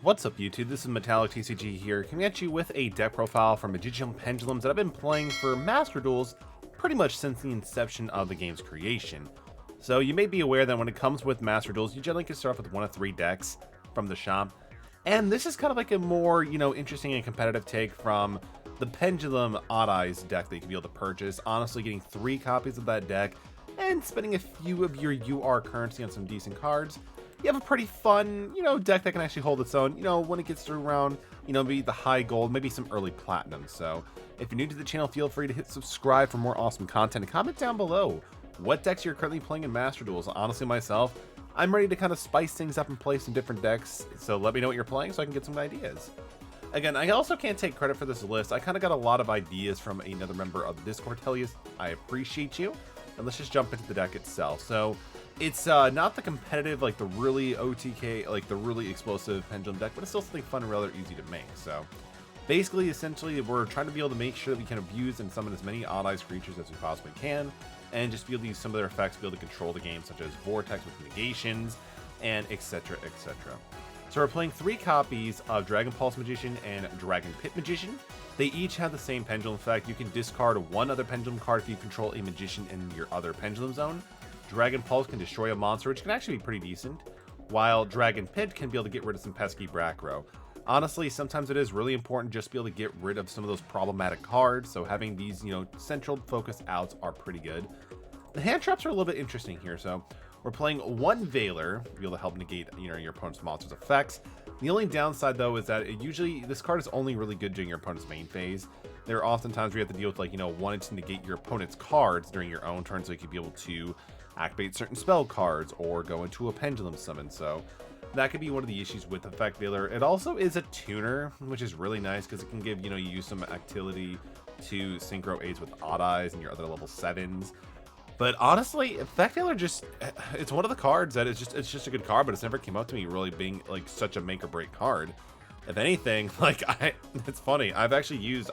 What's up YouTube, this is MetallicTCG here, coming at you with a deck profile for Magician Pendulums that I've been playing for Master Duels pretty much since the inception of the game's creation. So you may be aware that when it comes with Master Duels, you generally can start off with one of three decks from the shop. And this is kind of like a more, interesting and competitive take from the Pendulum Odd Eyes deck that you can be able to purchase. Honestly, getting 3 copies of that deck and spending a few of your UR currency on some decent cards, you have a pretty fun, deck that can actually hold its own, when it gets through around, maybe the high gold, maybe some early platinum. So if you're new to the channel, feel free to hit subscribe for more awesome content and comment down below what decks you're currently playing in Master Duels. Honestly, myself, I'm ready to kind of spice things up and play some different decks. So let me know what you're playing so I can get some ideas. Again, I also can't take credit for this list. I kind of got a lot of ideas from another member of the Discord. Tellius, I appreciate you. And let's just jump into the deck itself. So it's not the competitive, like the really OTK, like the really explosive Pendulum deck, but it's still something fun and rather easy to make. So basically, essentially, we're trying to be able to make sure that we can abuse and summon as many Odd Eyes creatures as we possibly can, and just be able to use some of their effects to be able to control the game, such as Vortex with negations, and etc, etc. So we're playing 3 copies of Dragon Pulse Magician and Dragon Pit Magician. They each have the same Pendulum effect. You can discard one other Pendulum card if you control a Magician in your other Pendulum zone. Dragon Pulse can destroy a monster, which can actually be pretty decent, while Dragon Pit can be able to get rid of some pesky back row. Honestly, sometimes it is really important just to be able to get rid of some of those problematic cards, so having these, central focus outs are pretty good. The hand traps are a little bit interesting here, so we're playing 1 Veiler to be able to help negate, your opponent's monster's effects. The only downside, though, is that this card is only really good during your opponent's main phase. There are often times where you have to deal with, wanting to negate your opponent's cards during your own turn, so you can be able to activate certain spell cards or go into a Pendulum summon. So that could be one of the issues with Effect Veiler. It also is a tuner, which is really nice because it can give, you use some activity to synchro aids with Odd Eyes and your other level 7s. But honestly, Effect Veiler it's one of the cards that it's just a good card, but it's never came out to me really being like such a make or break card. If anything, it's funny, I've actually used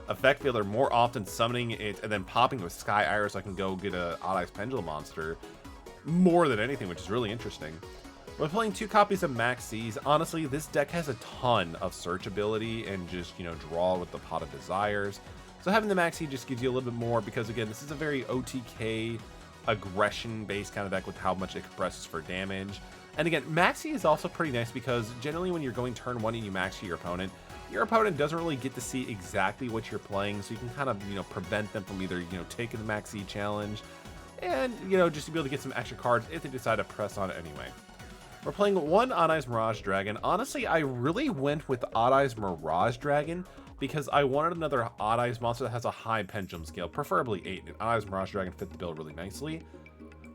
Effect Veiler more often summoning it and then popping with Sky Iris so I can go get a Odd Eyes Pendulum monster more than anything, which is really interesting. We're playing 2 copies of Max C's. Honestly, this deck has a ton of search ability and just, draw with the Pot of Desires. So having the Max C just gives you a little bit more because, again, this is a very OTK aggression-based kind of deck with how much it compresses for damage. And again, Maxi is also pretty nice because generally when you're going turn 1 and you Maxi your opponent doesn't really get to see exactly what you're playing, so you can kind of, prevent them from either, taking the Maxi challenge and, just to be able to get some extra cards if they decide to press on it anyway. We're playing 1 Odd Eyes Mirage Dragon. Honestly, I really went with Odd Eyes Mirage Dragon because I wanted another Odd Eyes monster that has a high Pendulum scale, preferably 8, and Odd Eyes Mirage Dragon fit the bill really nicely.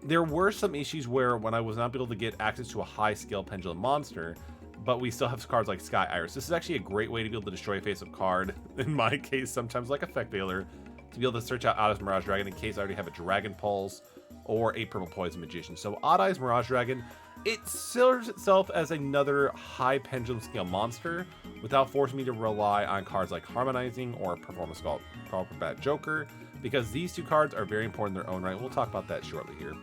There were some issues where when I was not able to get access to a high scale Pendulum monster, but we still have cards like Sky Iris. This is actually a great way to be able to destroy a face-up card, in my case, sometimes like Effect Veiler, to be able to search out Odd Eyes Mirage Dragon in case I already have a Dragon Pulse or a Purple Poison Magician. So Odd Eyes Mirage Dragon, it serves itself as another high Pendulum scale monster without forcing me to rely on cards like Harmonizing or Performance Combat Joker, because these 2 cards are very important in their own right. We'll talk about that shortly here.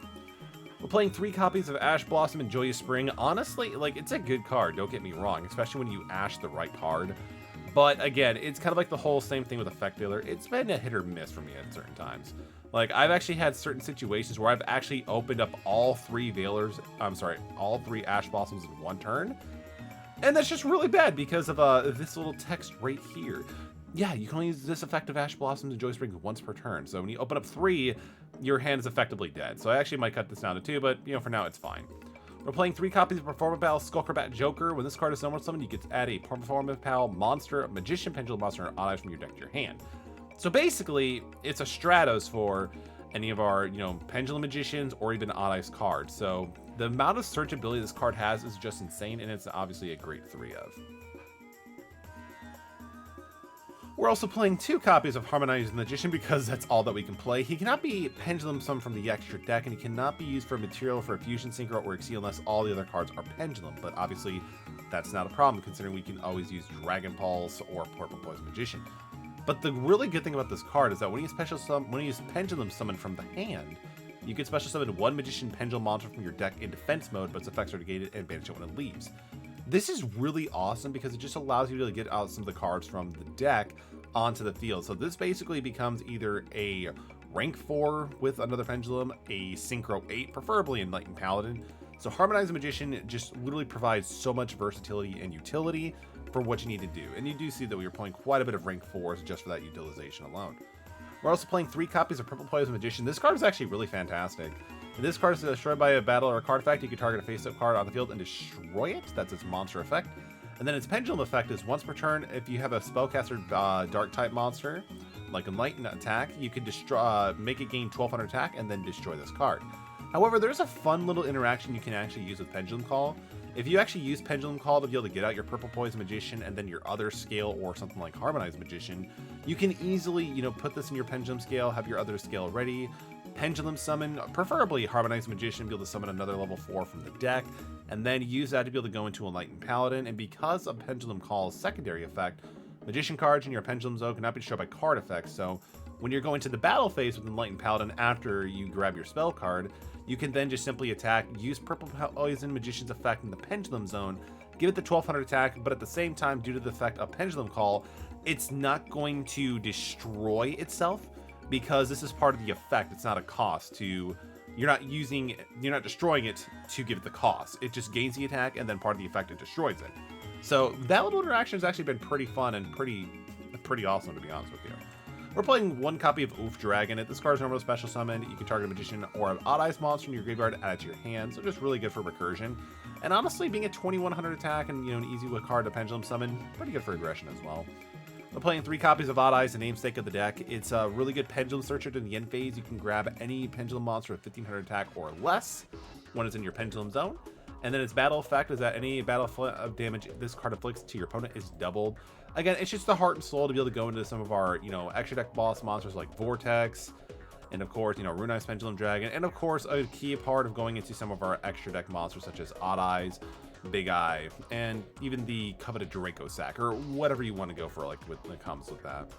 We're playing 3 copies of Ash Blossom and Joyous Spring. Honestly, it's a good card, don't get me wrong, especially when you Ash the right card. But again, it's kind of like the whole same thing with Effect Veiler. It's been a hit or miss for me at certain times. I've actually had certain situations where I've actually opened up all 3 all 3 Ash Blossoms in one turn. And that's just really bad because of this little text right here. Yeah, you can only use this effect of Ash Blossoms and Joyous Spring once per turn. So when you open up 3, your hand is effectively dead. So I actually might cut this down to 2, but for now it's fine. We're playing 3 copies of Performance Pal Skullcrabat Joker. When this card is normal summoned, you get to add a Performance Pal monster, Magician, Pendulum monster, and Odd Eyes from your deck to your hand. So basically, it's a Stratos for any of our, Pendulum Magicians or even Odd Eyes cards. So the amount of search ability this card has is just insane, and it's obviously a great 3 of. We're also playing 2 copies of Harmonizing Magician because that's all that we can play. He cannot be Pendulum summoned from the extra deck, and he cannot be used for material for a Fusion Synchro or Exceed unless all the other cards are Pendulum. But obviously, that's not a problem considering we can always use Dragon Pulse or Purple Poison Magician. But the really good thing about this card is that when you use Pendulum Summon from the hand, you can special summon 1 Magician Pendulum monster from your deck in defense mode, but its effects are negated and banish it when it leaves. This is really awesome because it just allows you to get out some of the cards from the deck onto the field. So this basically becomes either a rank 4 with another Pendulum, a Synchro 8, preferably Enlightened Paladin. So Harmonizing Magician just literally provides so much versatility and utility for what you need to do. And you do see that we are playing quite a bit of rank 4s just for that utilization alone. We're also playing 3 copies of Purple Poison Magician. This card is actually really fantastic. If this card is destroyed by a battle or a card effect, you can target a face-up card on the field and destroy it. That's its monster effect. And then its Pendulum effect is once per turn, if you have a spellcaster dark-type monster, like Enlighten attack, you can make it gain 1200 attack and then destroy this card. However, there's a fun little interaction you can actually use with Pendulum Call. If you actually use Pendulum Call to be able to get out your Purple Poison Magician and then your other scale or something like Harmonized Magician, you can easily, put this in your Pendulum scale, have your other scale ready, Pendulum summon, preferably Harmonized Magician, be able to summon another level 4 from the deck, and then use that to be able to go into Enlightened Paladin. And because of Pendulum Call's secondary effect, Magician cards in your Pendulum Zone cannot be destroyed by card effects, so when you're going to the battle phase with Enlightened Paladin after you grab your spell card, you can then just simply attack, use Purple Poison Magician's effect in the Pendulum Zone, give it the 1200 attack, but at the same time, due to the effect of Pendulum Call, it's not going to destroy itself because this is part of the effect. It's not a cost to, you're not destroying it to give it the cost. It just gains the attack and then part of the effect, it destroys it. So that little interaction has actually been pretty fun and pretty awesome, to be honest with you. We're playing 1 copy of Oof Dragon. If this card is normal special summon, you can target a Magician or an Odd Eyes monster in your graveyard, add it to your hand. So just really good for recursion. And honestly, being a 2100 attack and an easy card to Pendulum summon, pretty good for aggression as well. We're playing 3 copies of Odd Eyes, the namesake of the deck. It's a really good Pendulum Searcher in the end phase. You can grab any Pendulum monster with 1500 attack or less when it's in your Pendulum Zone. And then its battle effect is that any battle of damage this card inflicts to your opponent is doubled. Again, it's just the heart and soul to be able to go into some of our, extra deck boss monsters like Vortex, and of course, Runei's Pendulum Dragon, and of course, a key part of going into some of our extra deck monsters such as Odd Eyes, Big Eye, and even the coveted Draco Sack, or whatever you want to go for, when it comes with that.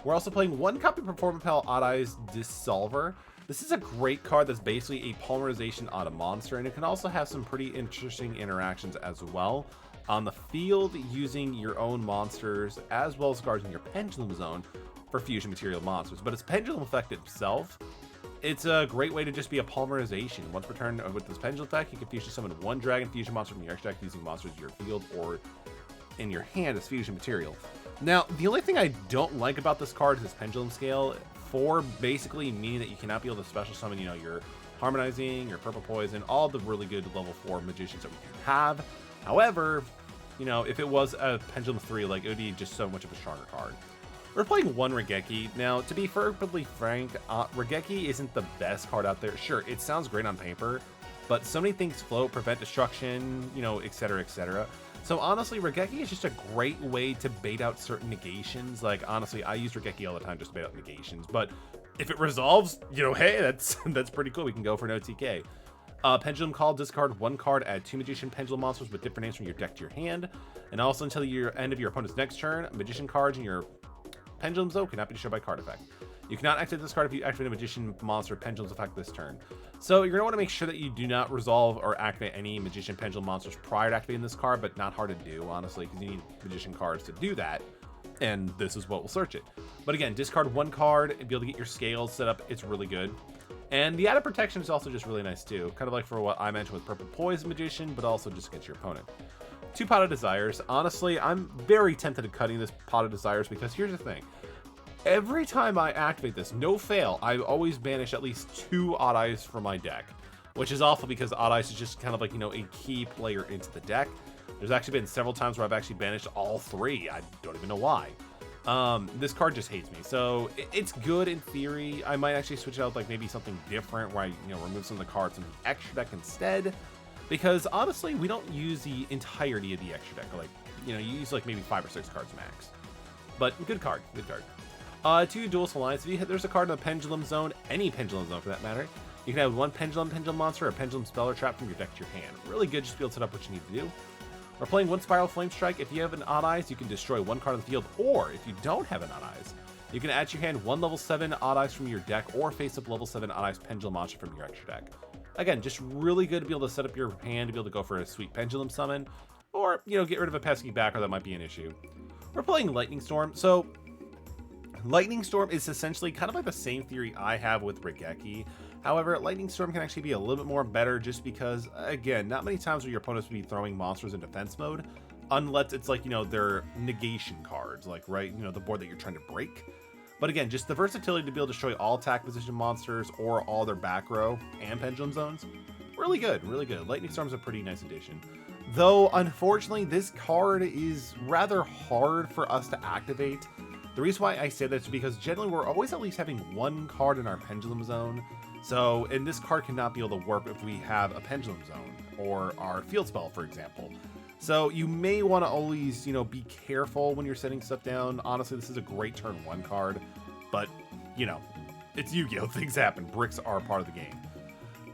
We're also playing 1 copy of Performapal Odd Eyes Dissolver. This is a great card that's basically a polymerization on a monster, and it can also have some pretty interesting interactions as well on the field using your own monsters as well as cards in your Pendulum Zone for fusion material monsters. But its Pendulum effect itself, it's a great way to just be a polymerization. Once per turn with this Pendulum effect, you can fusion summon 1 Dragon Fusion monster from your extra deck using monsters in your field or in your hand as fusion material. Now, the only thing I don't like about this card is its Pendulum scale, for basically meaning that you cannot be able to special summon, your Harmonizing, your Purple Poison, all the really good level 4 magicians that we can have. However, if it was a Pendulum 3, it would be just so much of a stronger card. We're playing 1 Regeki. Now, to be perfectly frank, Regeki isn't the best card out there. Sure, it sounds great on paper, but so many things float, prevent destruction, etc., etc. So honestly, Regeki is just a great way to bait out certain negations. Honestly, I use Regeki all the time just to bait out negations, but if it resolves, hey, that's pretty cool. We can go for no TK. Pendulum Call, discard 1 card, add 2 Magician Pendulum monsters with different names from your deck to your hand. And also until your end of your opponent's next turn, Magician cards in your Pendulum Zone cannot be destroyed by card effect. You cannot activate this card if you activate a Magician monster Pendulum's effect this turn. So you're going to want to make sure that you do not resolve or activate any Magician Pendulum monsters prior to activating this card, but not hard to do, honestly, because you need Magician cards to do that. And this is what will search it. But again, discard 1 card and be able to get your scales set up. It's really good. And the added protection is also just really nice too. Kind of like for what I mentioned with Purple Poison Magician, but also just against your opponent. 2 Pot of Desires. Honestly, I'm very tempted to cutting this Pot of Desires because here's the thing. Every time I activate this, no fail, I always banish at least 2 Odd Eyes from my deck. Which is awful because Odd Eyes is just kind of like, a key player into the deck. There's actually been several times where I've actually banished all 3. I don't even know why. This card just hates me. So it's good in theory. I might actually switch it out with maybe something different where I, remove some of the cards from the extra deck instead. Because honestly, we don't use the entirety of the extra deck. You use maybe 5 or 6 cards max. But good card, good card. 2 Duels Alliance. There's a card in the Pendulum Zone, any Pendulum Zone for that matter. You can have 1 Pendulum monster or Pendulum Spell or Trap from your deck to your hand. Really good, just to be able to set up what you need to do. We're playing 1 Spiral Flame Strike. If you have an Odd Eyes, you can destroy 1 card on the field, or if you don't have an Odd Eyes, you can add to your hand 1 level 7 Odd Eyes from your deck, or face up level 7 Odd Eyes Pendulum monster from your extra deck. Again, just really good to be able to set up your hand to be able to go for a sweet Pendulum summon. or, you know, get rid of a pesky backer that might be an issue. We're playing Lightning Storm. So Lightning Storm is essentially kind of like the same theory I have with Regeki. However, Lightning Storm can actually be a little bit more better just because, again, not many times will your opponents be throwing monsters in defense mode, unless it's like, you know, their negation cards, like, right, you know, the board that you're trying to break. But again, just the versatility to be able to destroy all attack position monsters or all their back row and pendulum zones, really good, really good. Lightning Storm's a pretty nice addition. Though, unfortunately, this card is rather hard for us to activate. The reason why I say that is because generally we're always at least having one card in our pendulum zone. So, and this card cannot be able to work if we have a pendulum zone or our field spell, for example. So you may want to always, you know, be careful when you're setting stuff down. Honestly, this is a great turn 1 card, but, you know, it's Yu-Gi-Oh! Things happen. Bricks are part of the game.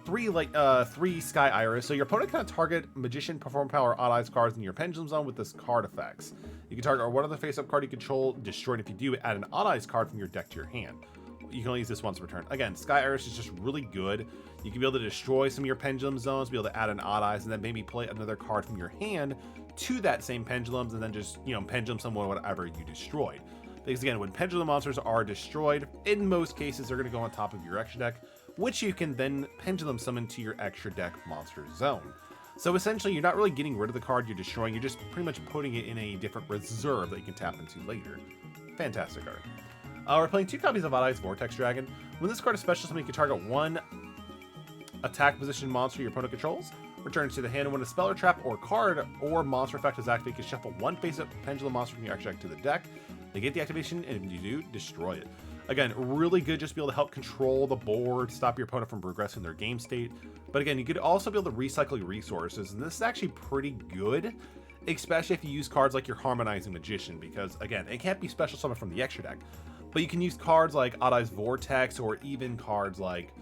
3 Sky Iris. So your opponent can target Magician, Perform Power, Odd Eyes cards in your pendulum zone with this card effects. You can target one other face-up card you control, destroy it. If you do, add an Odd Eyes card from your deck to your hand. You can only use this once per turn. Again, Sky Iris is just really good. You can be able to destroy some of your pendulum zones, be able to add an Odd Eyes, and then maybe play another card from your hand to that same pendulums, and then just, you know, pendulum someone whatever you destroyed. Because again, when pendulum monsters are destroyed, in most cases they're going to go on top of your extra deck, which you can then pendulum summon to your extra deck monster zone. So essentially, you're not really getting rid of the card you're destroying, you're just pretty much putting it in a different reserve that you can tap into later. Fantastic card. We're playing 2 copies of Odd Eyes Vortex Dragon. When this card is special summon, you can target one attack position monster your opponent controls, returns to the hand, and when a spell or trap or card or monster effect is activated, you can shuffle one face-up pendulum monster from your extra deck to the deck. Negate the activation, and if you do, destroy it. Again, really good just to be able to help control the board, stop your opponent from progressing their game state. But again, you could also be able to recycle your resources, and this is actually pretty good, especially if you use cards like your Harmonizing Magician, because again, it can't be special summoned from the extra deck, but you can use cards like Odd Eyes Vortex or even cards like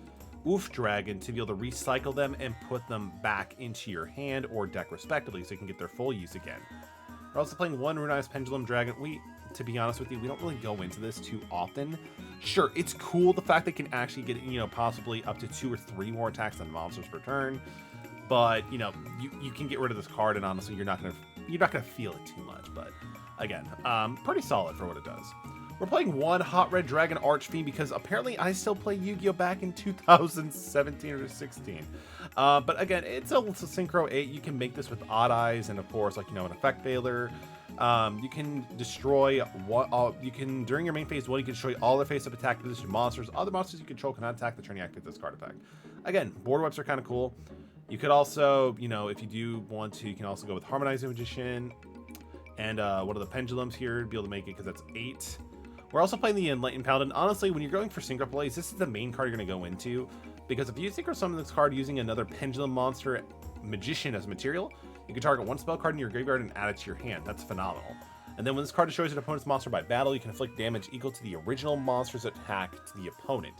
Oof Dragon to be able to recycle them and put them back into your hand or deck respectively, so you can get their full use again. We're also playing 1 Runized Pendulum Dragon. To be honest with you, we don't really go into this too often. Sure, it's cool the fact they can actually get, you know, possibly up to 2 or 3 more attacks than monsters per turn, but you know, you can get rid of this card, and honestly, you're not gonna feel it too much. But again, pretty solid for what it does. We're playing 1 Hot Red Dragon Archfiend because apparently I still play Yu-Gi-Oh! Back in 2017 or 16. But again, it's a Synchro 8. You can make this with Odd Eyes and, of course, like, you know, an Effect Veiler. You can destroy during your main phase 1, you can destroy all the face-up attack position monsters. Other monsters you control cannot attack the turn you activate this card effect. Again, board wipes are kind of cool. You could also, you know, if you do want to, you can also go with Harmonizing Magician and one of the pendulums here to be able to make it, because that's 8. We're also playing the Enlightened Paladin. Honestly, when you're going for synchro plays, this is the main card you're going to go into, because if you synchro summon this card using another pendulum monster magician as material, you can target one spell card in your graveyard and add it to your hand. That's phenomenal. And then when this card destroys an opponent's monster by battle, you can inflict damage equal to the original monster's attack to the opponent.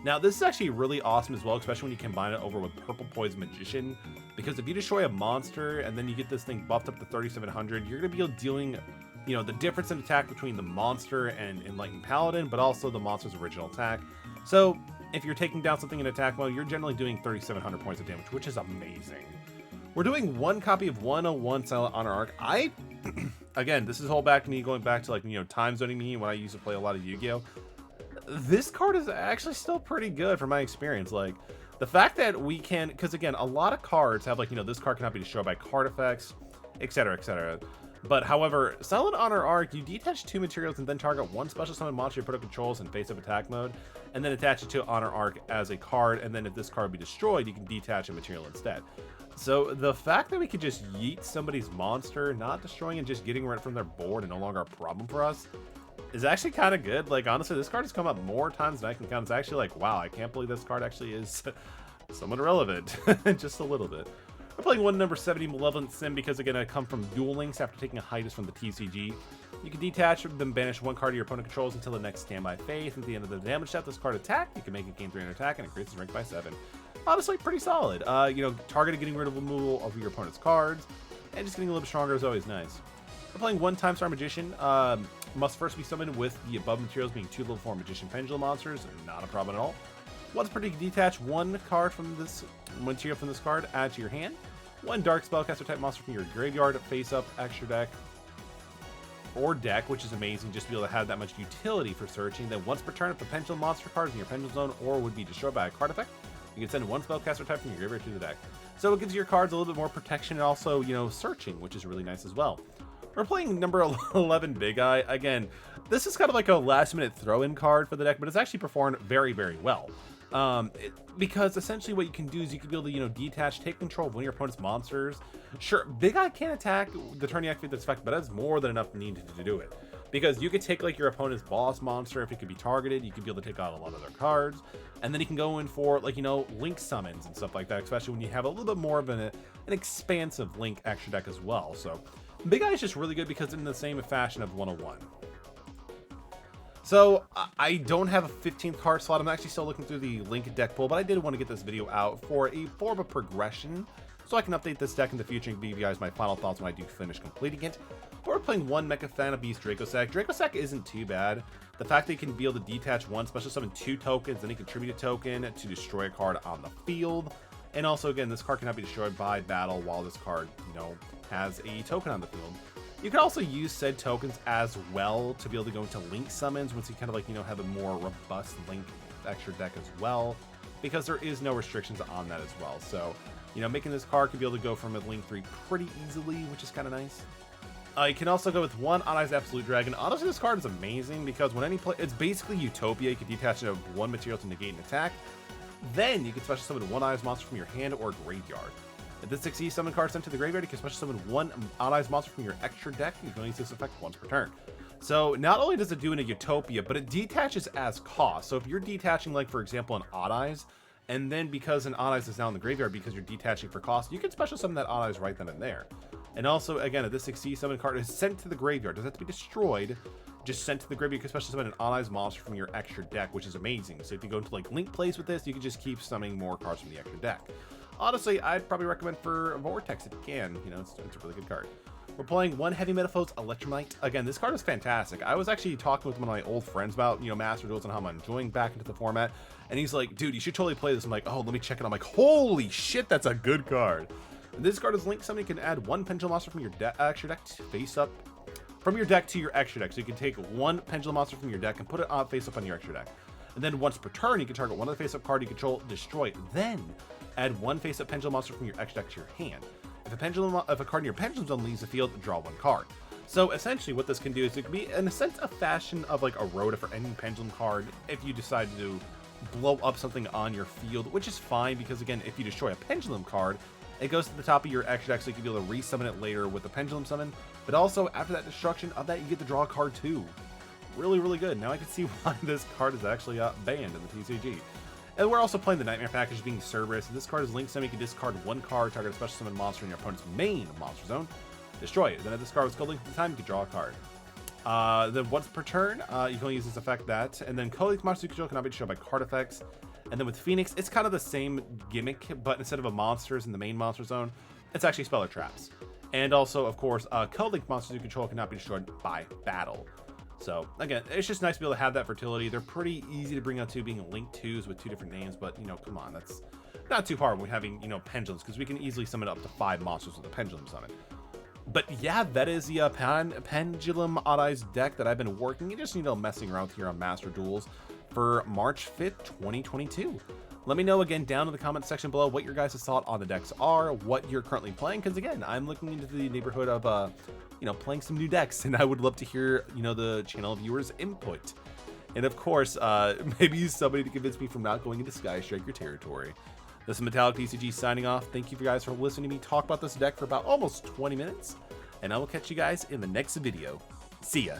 Now, this is actually really awesome as well, especially when you combine it over with Purple Poison Magician, because if you destroy a monster and then you get this thing buffed up to 3700, you're going to be dealing, you know, the difference in attack between the monster and Enlightened Paladin, but also the monster's original attack. So if you're taking down something in attack mode, you're generally doing 3700 points of damage, which is amazing. We're doing 1 copy of 101 Silent Honor Arc. Again, this is all back to me going back to, like, you know, time zoning me when I used to play a lot of Yu-Gi-Oh! This card is actually still pretty good from my experience. Like, the fact that we can, because again, a lot of cards have, like, you know, this card cannot be destroyed by card effects, etc., etc. But however, Silent Honor Arc, you detach 2 materials and then target 1 special summon monster your opponent controls in face-up attack mode, and then attach it to Honor Arc as a card, and then if this card be destroyed, you can detach a material instead. So the fact that we could just yeet somebody's monster, not destroying and just getting rid from their board and no longer a problem for us, is actually kind of good. Like, honestly, this card has come up more times than I can count. It's actually like, wow, I can't believe this card actually is somewhat relevant, just a little bit. We're playing 1 number 70 Malevolent Sim because, again, I come from Duel Links after taking a hiatus from the TCG. You can detach then banish 1 card your opponent controls until the next standby phase. At the end of the damage step, this card attack, you can make it gain 300 attack and increases rank by 7. Honestly, pretty solid. You know, targeted getting rid of removal of your opponent's cards, and just getting a little bit stronger is always nice. We're playing 1 Time Star Magician. Must first be summoned with the above materials being 2 level 4 Magician Pendulum monsters. Not a problem at all. Once per detach 1 card from this material from this card, add to your hand. one dark spellcaster type monster from your graveyard face up extra deck or deck, which is amazing just to be able to have that much utility for searching. Then once per turn, if the Pendulum monster card is in your Pendulum zone or would be destroyed by a card effect, you can send one spellcaster type from your graveyard to the deck. So it gives your cards a little bit more protection and also, you know, searching, which is really nice as well. We're playing number 11 Big Eye. Again, this is kind of like a last minute throw-in card for the deck, but it's actually performed very, very well. Because essentially what you can do is you can be able to, you know, detach, take control of one of your opponent's monsters. Sure, Big Eye can attack the turn you activate this effect, but that's more than enough need to do it. Because you could take like your opponent's boss monster if it could be targeted, you could be able to take out a lot of their cards, and then you can go in for like, you know, link summons and stuff like that, especially when you have a little bit more of an expansive link extra deck as well. So Big Eye is just really good because in the same fashion of 101. So I don't have a 15th card slot. I'm actually still looking through the Link deck pool, but I did want to get this video out for a form of progression so I can update this deck in the future and give you guys my final thoughts when I do finish completing it. But we're playing one Mecha Fan of Beast Dracossack. Dracossack isn't too bad. The fact that he can be able to detach one special summon 2 tokens, then he can contribute a token to destroy a card on the field. And also, again, this card cannot be destroyed by battle while this card, you know, has a token on the field. You can also use said tokens as well to be able to go into Link summons once you kind of like, you know, have a more robust Link extra deck as well, because there is no restrictions on that as well. So, you know, making this card can be able to go from a Link 3 pretty easily, which is kind of nice. You can also go with one On Eyes Absolute Dragon. Honestly, this card is amazing because when any play, it's basically Utopia. You can detach one material to negate an attack. Then you can special summon one Eyes monster from your hand or graveyard. If this succeeds, summon card sent to the graveyard, you can special summon one On Eyes monster from your extra deck. You can only use this effect once per turn. So not only does it do in a Utopia, but it detaches as cost. So if you're detaching, like for example, an Odd Eyes, and then because an Odd Eyes is now in the graveyard because you're detaching for cost, you can special summon that Odd Eyes right then and there. And also, again, if this succeeds, summon card is sent to the graveyard. Doesn't have to be destroyed. Just sent to the graveyard. You can special summon an Odd Eyes monster from your extra deck, which is amazing. So if you go into like Link plays with this, you can just keep summoning more cards from the extra deck. Honestly, I'd probably recommend for Vortex if you can. You know, it's a really good card. We're playing one Heavy Metal Foes Electromite. Again, this card is fantastic. I was actually talking with one of my old friends about, you know, Master Duels and how I'm enjoying back into the format. And he's like, dude, you should totally play this. I'm like, oh, let me check it. I'm like, holy shit, that's a good card. And this card is Link Summon. You can add one Pendulum monster from your extra deck face up from your deck to your extra deck. So you can take one Pendulum monster from your deck and put it on face up on your extra deck. And then once per turn, you can target one of the face up card you control, destroy it. Then add one face up Pendulum monster from your extra deck to your hand. If a card in your Pendulum zone leaves the field, draw one card. So essentially what this can do is it can be in a sense a fashion of like a Rhoda for any Pendulum card if you decide to blow up something on your field, which is fine because again, if you destroy a Pendulum card, it goes to the top of your extra deck so you can be able to resummon it later with the Pendulum summon. But also after that destruction of that, you get to draw a card too. Really, really good. Now I can see why this card is actually banned in the TCG. And we're also playing the Nightmare package being Cerberus. This card is Link Summon. You can discard one card, target a special summon monster in your opponent's main monster zone, destroy it. Then if this card was co-linked at the time, you can draw a card. Then once per turn, you can only use this effect that. And then co-linked monster you control cannot be destroyed by card effects. And then with Phoenix, it's kind of the same gimmick, but instead of a monsters in the main monster zone, it's actually speller traps. And also, of course, co-linked monsters you control cannot be destroyed by battle. So again, it's just nice to be able to have that fertility. They're pretty easy to bring out too, being linked twos with 2 different names, but you know, come on, that's not too hard when having, you know, pendulums, because we can easily summon up to 5 monsters with a pendulum summon. But yeah, that is the Pendulum Odd Eyes deck that I've been working. You just need to messing around here on Master Duels for March 5th, 2022. Let me know again down in the comment section below what your guys' thought on the decks are, what you're currently playing, because again, I'm looking into the neighborhood of, you know, playing some new decks, and I would love to hear, you know, the channel viewers' input. And of course, maybe somebody to convince me from not going into Sky Striker territory. This is MetallicTCG signing off. Thank you guys for listening to me talk about this deck for about almost 20 minutes, and I will catch you guys in the next video. See ya.